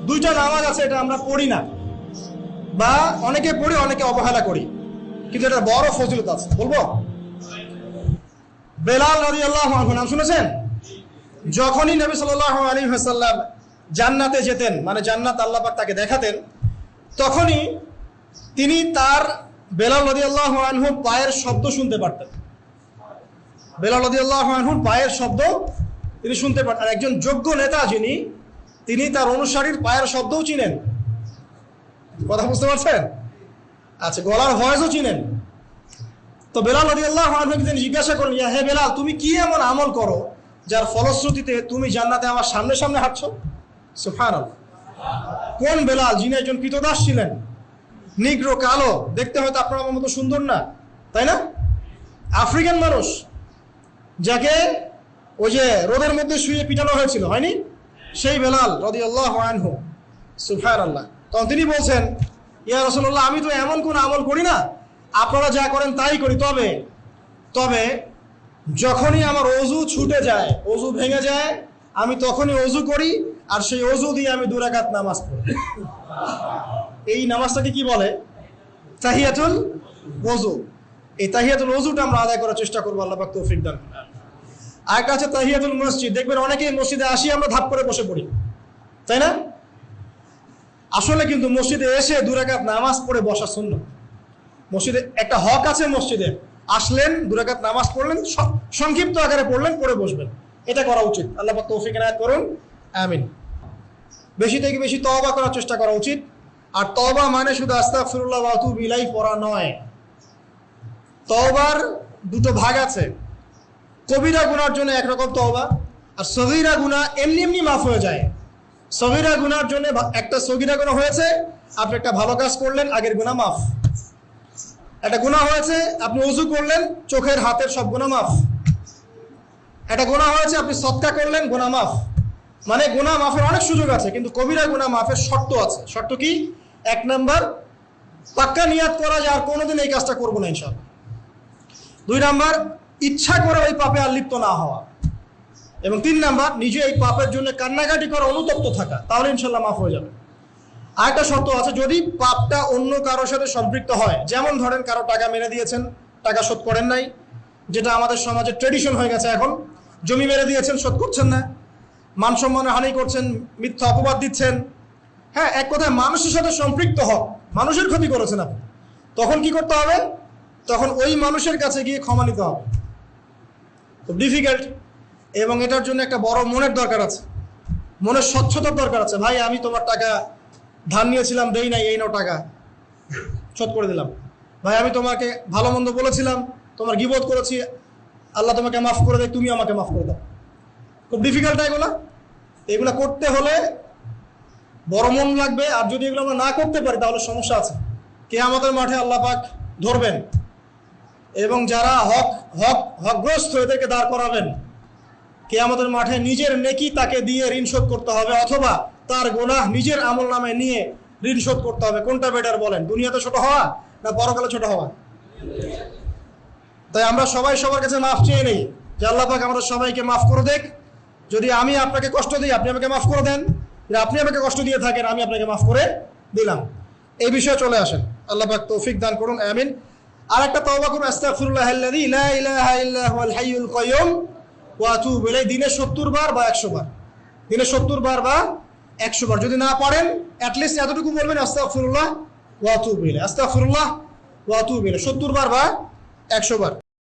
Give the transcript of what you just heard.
দুইটা নামাজ আছে, এটা আমরা পড়ি না, বা অনেকে পড়ি অনেকে অবহেলা করি, কিন্তু এটা বড় ফজিলত আছে। বলবো, বেলাল রাদিয়াল্লাহু আনহু নাম শুনেছেন? যখনই নবী সাল্লাল্লাহু আলাইহি ওয়াসাল্লাম জান্নাতে যেতেন, মানে জান্নাত আল্লাহ পাক তাকে দেখাতেন, তখনই তিনি তার বেলাল রাদিয়াল্লাহু আনহুর পায়ের শব্দ শুনতে পারতেন। বেলাল রাদিয়াল্লাহু আনহুর পায়ের শব্দ তিনি শুনতে পারতেন। আর একজন যোগ্য নেতা যিনি, তিনি তার অনুসারীর পায়ের শব্দও চিনেন। কথা বুঝতে পারছেন? আচ্ছা, গলার ভয়েসও চিনেন। তো বেলাল রাদিয়াল্লাহু আনহুকে তিনি জিজ্ঞাসা করলেন, ইয়া হে বেলাল, তুমি কি এমন আমল করো যার ফলশ্রুতিতে তুমি জান্নাতে আমার সামনে সামনে হাঁটছো? সুবহানাল্লাহ। কোন বেলাল? যিনি একজন কৃতদাস ছিলেন, নিগ্রো, কালো, দেখতে হয়তো আপনার আমার মতো সুন্দর না, তাই না? আফ্রিকান মানুষ, যাকে ওই যে রোদের মধ্যে শুয়ে পিটানো হয়েছিল, হয়নি? সেই বেলাল রাদিয়াল্লাহু আনহু। সুবহানাল্লাহ। তখন তিনি বলছেন, ইয়া রাসূলুল্লাহ, আমি তো এমন কোন আমল করি না, আপনারা যা করেন তাই করি, তবে যখনই আমার অজু ছুটে যায়, অজু ভেঙে যায়, আমি তখনই অজু করি, আর সেই অজু দিয়ে আমি 2 রাকাত নামাজ পড়ি। এই নামাজটাকে কি বলে? তাহিয়াতুল ওযু। এই তাহিয়াতুল ওযুটা আমরা আদায় করার চেষ্টা করবো, আল্লাহ পাক তৌফিক দান করুন। আরেকটা আছে তাহিয়াতুল মসজিদ। দেখবেন অনেকেই মসজিদে আসি আমরা ধাপ করে বসে পড়ি, তাই না? আসলে কিন্তু মসজিদে এসে 2 রাকাত নামাজ পড়ে বসা সুন্নাত। মসজিদে একটা হক আছে, মসজিদে আসলেন, 2 রাকাত নামাজ পড়লেন, সংক্ষিপ্ত আকারে পড়লেন, পড়ে বসবেন, এটা করা উচিত। আল্লাহ পাক তৌফিক এনায়েত করুন, আমিন। বেশি থেকে বেশি তওবা করার চেষ্টা করা উচিত। আর তওবা মানে শুধু আস্তাগফিরুল্লাহ ওয়া আতুবু ইলাইহি পড়া নয়। তওবার 2টো ভাগ আছে। কবিরা গুনার জন্য একরকম তওবা, আর সগীরা গুনাহ এমনি এমনি মাফ হয়ে যায়। সগীরা গুনার জন্য একটা সগীরা গুনাহ হয়েছে, আপনি একটা ভালো কাজ করলেন, আগের গুনাহ মাফ। একটা গুনাহ হয়েছে, আপনি ওযু করলেন, চোখের হাতের সব গুনাহ মাফ। একটা গুনাহ হয়েছে, আপনি সদকা করলেন, গুনাহ মাফ। মানে গুনাহ মাফের অনেক সুযোগ আছে, কিন্তু কবিরা গুনাহ মাফের শর্ত আছে। শর্ত কি? 1 নাম্বার, পাক্কা নিয়াত করা যে আর কোনোদিন এই কাজটা করবো না ইনশাআল্লাহ। 2 নাম্বার, ইচ্ছা করে ওই পাপে আর লিপ্ত না হওয়া। এবং 3 নাম্বার, নিজে এই পাপের জন্য কান্নাকাটি করা, অনুতপ্ত থাকা, তাহলে ইনশাআল্লাহ মাফ হয়ে যাবে। আরেকটা শর্ত আছে, যদি পাপটা অন্য কারোর সাথে সম্পৃক্ত হয়, যেমন ধরেন কারো টাকা মেরে দিয়েছেন, টাকা শোধ করেন নাই, যেটা আমাদের সমাজে ট্রেডিশন হয়ে গেছে এখন। জমি মেরে দিয়েছেন, শোধ করছেন না, মান সম্মানের হানি করছেন, মিথ্যা অপবাদ দিচ্ছেন, হ্যাঁ, এক কথায় মানুষের সাথে সম্পৃক্ত হক, মানুষের ক্ষতি করেছেন আপনি, তখন কি করতে হবে? তখন ওই মানুষের কাছে গিয়ে ক্ষমা নিতে হবে। খুব ডিফিকাল্ট, এবং এটার জন্য একটা বড় মনের দরকার আছে, মনের স্বচ্ছতার দরকার আছে। ভাই, আমি তোমার টাকা ধার নিয়েছিলাম, দেই নাই, এই নাও টাকা, শোধ করে দিলাম। ভাই, আমি তোমাকে ভালো মন্দ বলেছিলাম, তোমার গীবত করেছি, আল্লাহ তোমাকে মাফ করে দেয়, তুমি আমাকে মাফ করে দাও। খুব ডিফিকাল্ট এগুলা করতে হলে বড় মন লাগবে। আর যদি এগুলো আমরা না করতে পারি তাহলে সমস্যা আছে। কিয়ামতের মাঠে আল্লাহ পাক ধরবেন, এবং যারা হকগ্রস্ত এদেরকে দাঁড় করাবেন। কিয়ামতের মাঠে নিজের নেকি তাকে দিয়ে ঋণ শোধ করতে হবে, অথবা তার গুনাহ নিজের আমল নামে নিয়ে ঋণ শোধ করতে হবে। কোনটা বেটার বলেন? দুনিয়াতে ছোট হওয়া না পরকালে ছোট হওয়া? তাই আমরা সবাই সবার কাছে মাফ চেয়ে নেই যে আল্লাহ পাক আমাদের সবাইকে মাফ করে দেখ। যদি আমি আপনাকে কষ্ট দিই, আপনি আমাকে মাফ করে দেন। যদি আপনি আমাকে কষ্ট দিয়ে থাকেন, আমি আপনাকে মাফ করে দিলাম। এই বিষয়ে চলে আসেন, আল্লাহ পাক তৌফিক দান করুন, আমিন। আর একটা তওবা করুন, আস্তাগফিরুল্লাহাল্লাযী লা ইলাহা ইল্লা হুয়াল হাইয়ুল কাইয়্যুম ওয়া আতুবু ইলাইহি। দিনে 70 বার বা 100 বার, দিনে 70 বার বা 100 বার। যদি না পারেন, অ্যাটলিস্ট এতটুকু বলবেন, আস্তাগফিরুল্লাহ ওয়া আতুবু ইলাইহি, আস্তাগফিরুল্লাহ ওয়া আতুবু ইলাইহি, 70 বার বা 100 বার।